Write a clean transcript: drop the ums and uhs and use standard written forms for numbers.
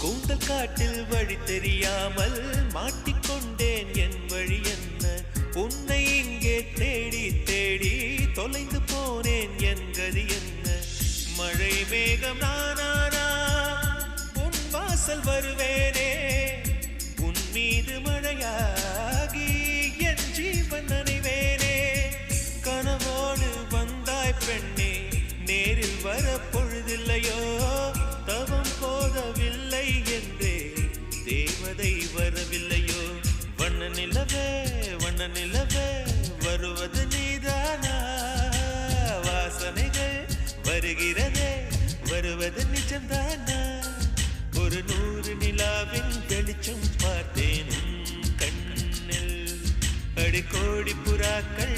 கூந்தல் காட்டில் வழி தெரியாமல் மாட்டிக்கொண்டேன் என் வழி என்ன உன்னை இங்கே தேடி தேடி தொலைந்து போனேன் என் கதி என்ன மழை மேகம் நானானா உன் வாசல் வருவேனே உன் மீது மழையாகி என் ஜீவன் நனைவேனே கனவோடு வந்தாய் பெண்ணே நேரில் வர பொழுதில்லையோ தவம் போதவில்லை என்றே தேவதை வரவில்லையோ வண்ண நிலவே வருவது நீதானா வாசனைகள் வருகிறதே வருவது நிஜம்தானா ஒரு 100 நிலாவின் வெளிச்சம் பார்த்தேன் கண்ணில் அடிக்கோடி புறாக்கள்